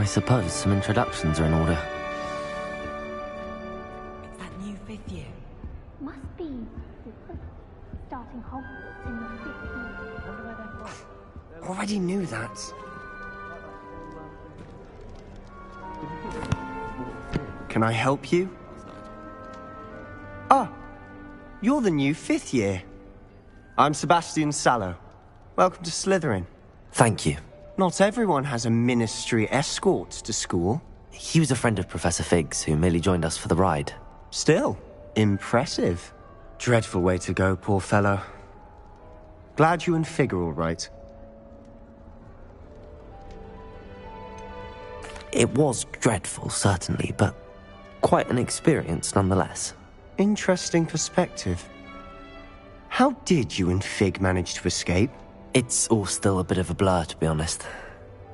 I suppose some introductions are in order. It's that new 5th year. Must be starting Hogwarts in your 5th year. Already knew that. Can I help you? Ah, you're the new 5th year. I'm Sebastian Sallow. Welcome to Slytherin. Thank you. Not everyone has a ministry escort to school. He was a friend of Professor Fig's who merely joined us for the ride. Still, impressive. Dreadful way to go, poor fellow. Glad you and Fig are all right. It was dreadful, certainly, but quite an experience nonetheless. Interesting perspective. How did you and Fig manage to escape? It's all still a bit of a blur, to be honest.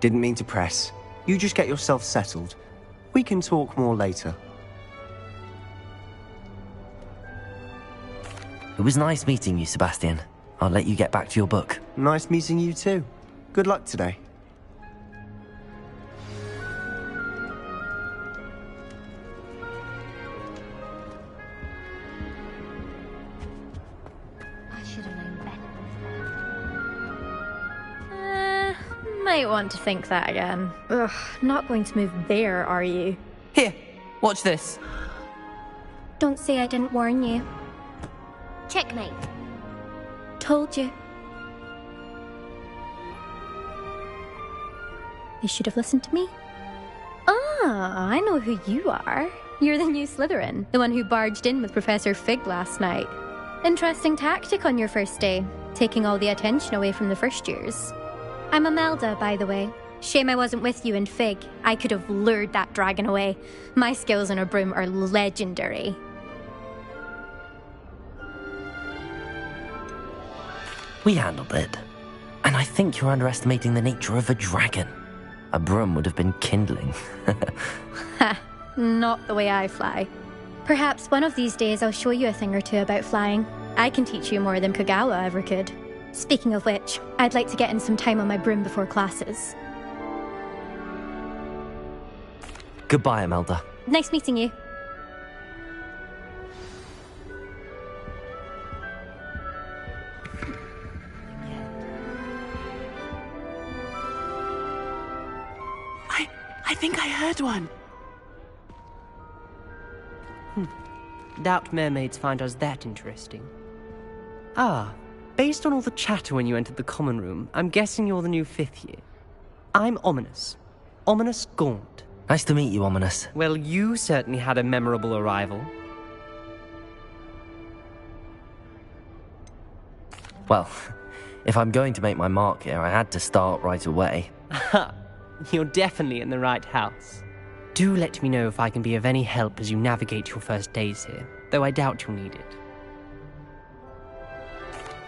Didn't mean to press. You just get yourself settled. We can talk more later. It was nice meeting you, Sebastian. I'll let you get back to your book. Nice meeting you too. Good luck today. Might want to think that again. Ugh, not going to move there, are you? Here, watch this. Don't say I didn't warn you. Checkmate. Told you. You should have listened to me. Ah, I know who you are. You're the new Slytherin, the one who barged in with Professor Fig last night. Interesting tactic on your first day, taking all the attention away from the first years. I'm Imelda, by the way. Shame I wasn't with you and Fig. I could have lured that dragon away. My skills on a broom are legendary. We handled it. And I think you're underestimating the nature of a dragon. A broom would have been kindling. Ha, not the way I fly. Perhaps one of these days I'll show you a thing or two about flying. I can teach you more than Kagawa ever could. Speaking of which, I'd like to get in some time on my broom before classes. Goodbye, Imelda. Nice meeting you. I think I heard one. Doubt mermaids find us that interesting. Ah, based on all the chatter when you entered the common room, I'm guessing you're the new 5th year. I'm Ominous. Ominous Gaunt. Nice to meet you, Ominous. Well, you certainly had a memorable arrival. Well, if I'm going to make my mark here, I had to start right away. Ha! You're definitely in the right house. Do let me know if I can be of any help as you navigate your first days here, though I doubt you'll need it.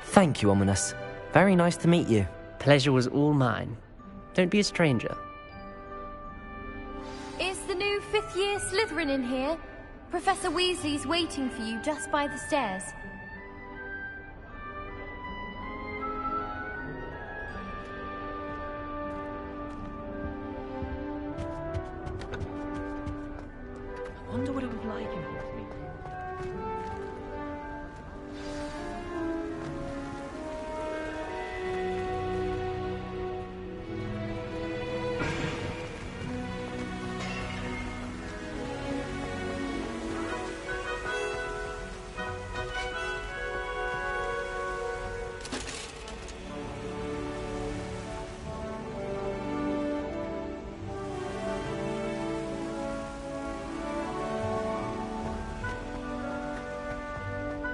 Thank you, Ominous. Very nice to meet you. Pleasure was all mine. Don't be a stranger. Is the new 5th year Slytherin in here? Professor Weasley's waiting for you just by the stairs. I wonder what it was like in Hogsmeade.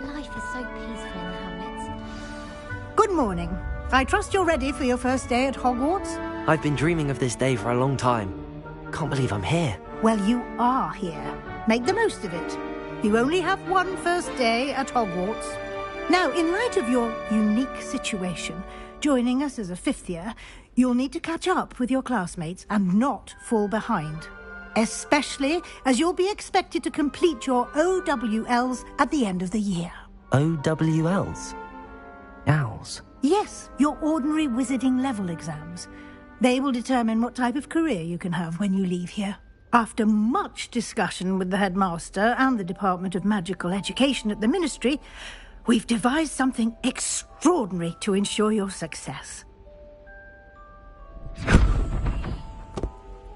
Life is so peaceful in the Hamlets. Good morning. I trust you're ready for your first day at Hogwarts? I've been dreaming of this day for a long time. Can't believe I'm here. Well, you are here. Make the most of it. You only have one first day at Hogwarts. Now, in light of your unique situation, joining us as a 5th year, you'll need to catch up with your classmates and not fall behind. Especially as you'll be expected to complete your OWLs at the end of the year. OWLs? Owls? Yes, your ordinary wizarding level exams. They will determine what type of career you can have when you leave here. After much discussion with the headmaster and the Department of Magical Education at the Ministry, we've devised something extraordinary to ensure your success.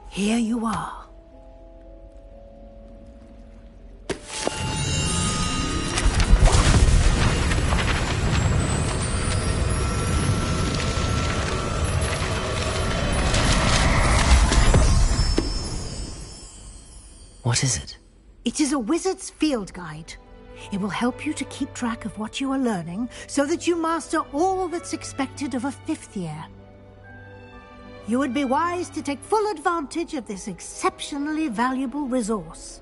Here you are. What is it? It is a wizard's field guide. It will help you to keep track of what you are learning so that you master all that's expected of a 5th year. You would be wise to take full advantage of this exceptionally valuable resource.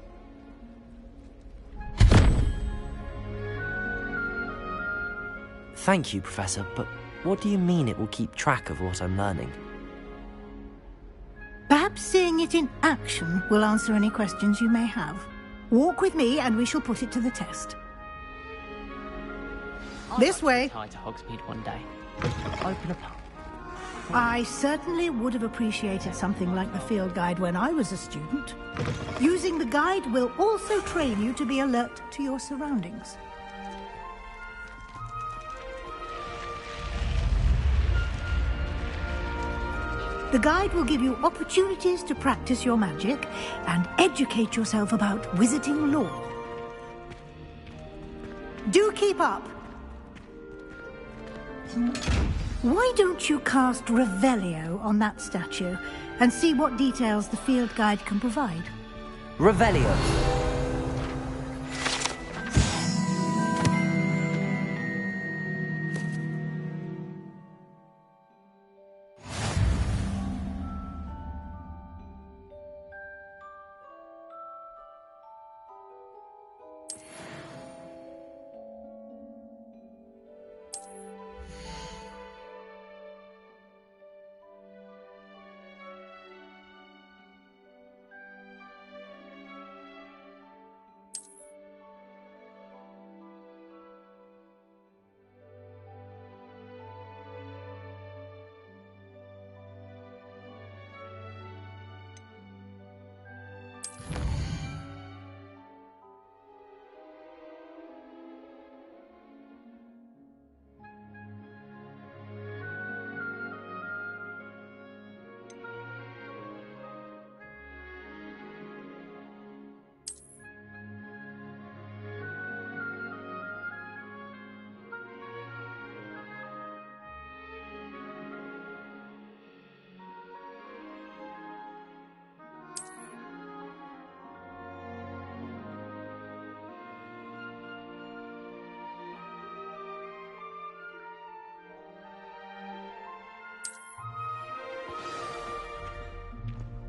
Thank you, Professor, but what do you mean it will keep track of what I'm learning? Perhaps seeing it in action will answer any questions you may have. Walk with me and we shall put it to the test. This way. I'd like to tie to Hogsmeade one day. Open a pub. I certainly would have appreciated something like the field guide when I was a student. Using the guide will also train you to be alert to your surroundings. The guide will give you opportunities to practice your magic and educate yourself about wizarding lore. Do keep up. Why don't you cast Revelio on that statue and see what details the field guide can provide? Revelio.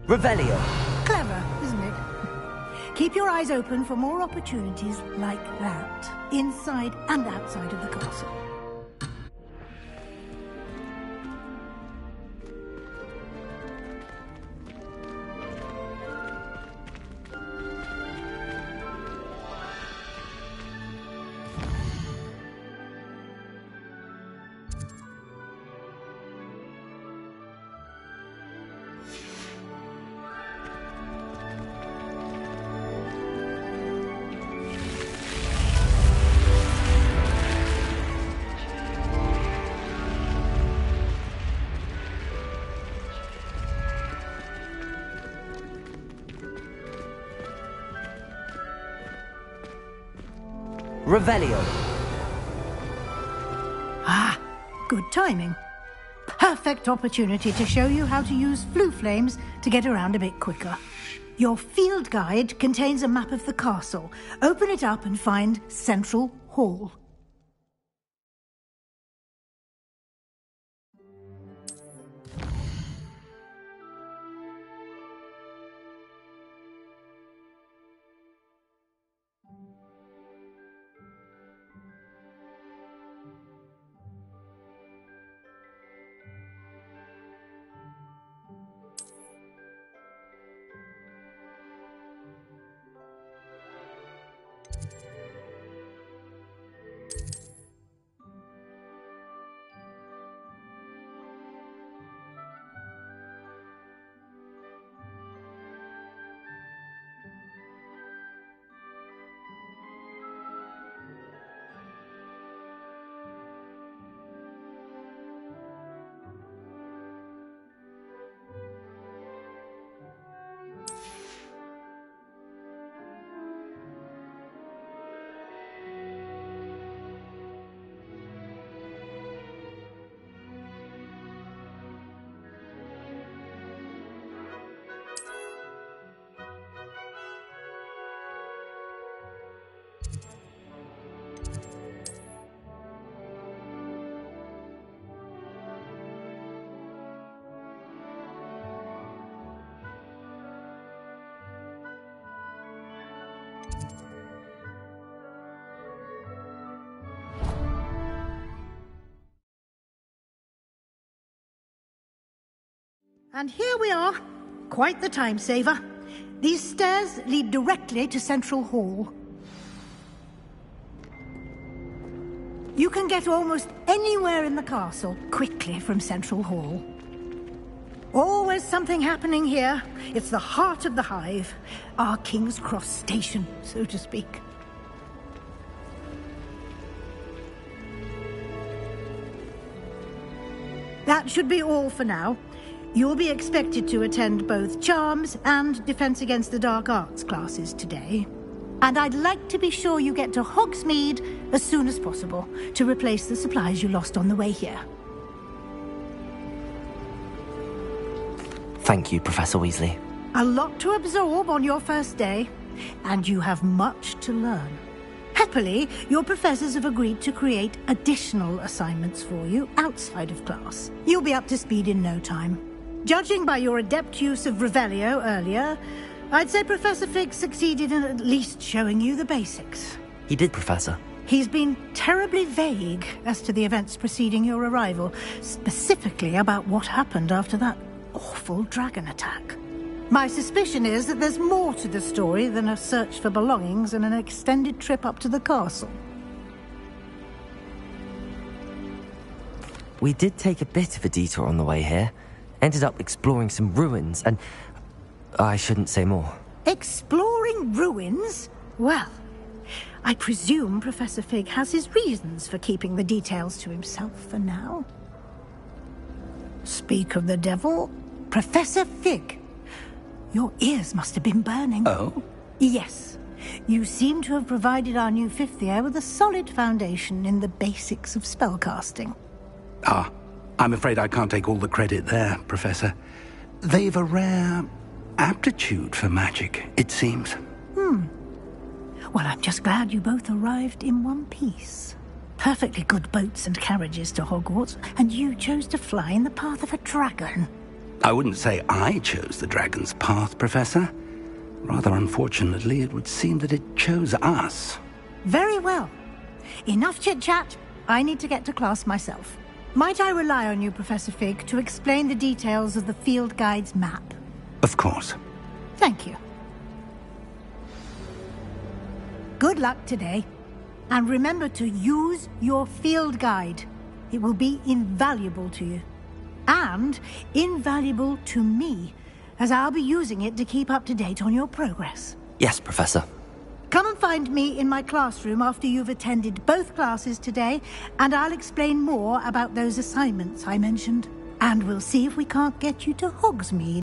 Revelio. Clever, isn't it? Keep your eyes open for more opportunities like that, inside and outside of the castle. Revelio. Ah, good timing. Perfect opportunity to show you how to use flue flames to get around a bit quicker. Your field guide contains a map of the castle. Open it up and find Central Hall. And here we are. Quite the time saver. These stairs lead directly to Central Hall. You can get almost anywhere in the castle quickly from Central Hall. Always something happening here. It's the heart of the Hive. Our King's Cross station, so to speak. That should be all for now. You'll be expected to attend both Charms and Defense Against the Dark Arts classes today. And I'd like to be sure you get to Hogsmeade as soon as possible to replace the supplies you lost on the way here. Thank you, Professor Weasley. A lot to absorb on your first day, and you have much to learn. Happily, your professors have agreed to create additional assignments for you outside of class. You'll be up to speed in no time. Judging by your adept use of Revelio earlier, I'd say Professor Fig succeeded in at least showing you the basics. He did, Professor. He's been terribly vague as to the events preceding your arrival, specifically about what happened after that awful dragon attack. My suspicion is that there's more to the story than a search for belongings and an extended trip up to the castle. We did take a bit of a detour on the way here. Ended up exploring some ruins and... I shouldn't say more. Exploring ruins? Well, I presume Professor Fig has his reasons for keeping the details to himself for now. Speak of the devil, Professor Fig. Your ears must have been burning. Oh? Yes. You seem to have provided our new fifth year with a solid foundation in the basics of spellcasting. Ah, I'm afraid I can't take all the credit there, Professor. They've a rare aptitude for magic, it seems. Well, I'm just glad you both arrived in one piece. Perfectly good boats and carriages to Hogwarts, and you chose to fly in the path of a dragon. I wouldn't say I chose the dragon's path, Professor. Rather unfortunately, it would seem that it chose us. Very well. Enough chit-chat. I need to get to class myself. Might I rely on you, Professor Fig, to explain the details of the field guide's map? Of course. Thank you. Good luck today. And remember to use your field guide. It will be invaluable to you. And invaluable to me, as I'll be using it to keep up to date on your progress. Yes, Professor. Come and find me in my classroom after you've attended both classes today, and I'll explain more about those assignments I mentioned. And we'll see if we can't get you to Hogsmeade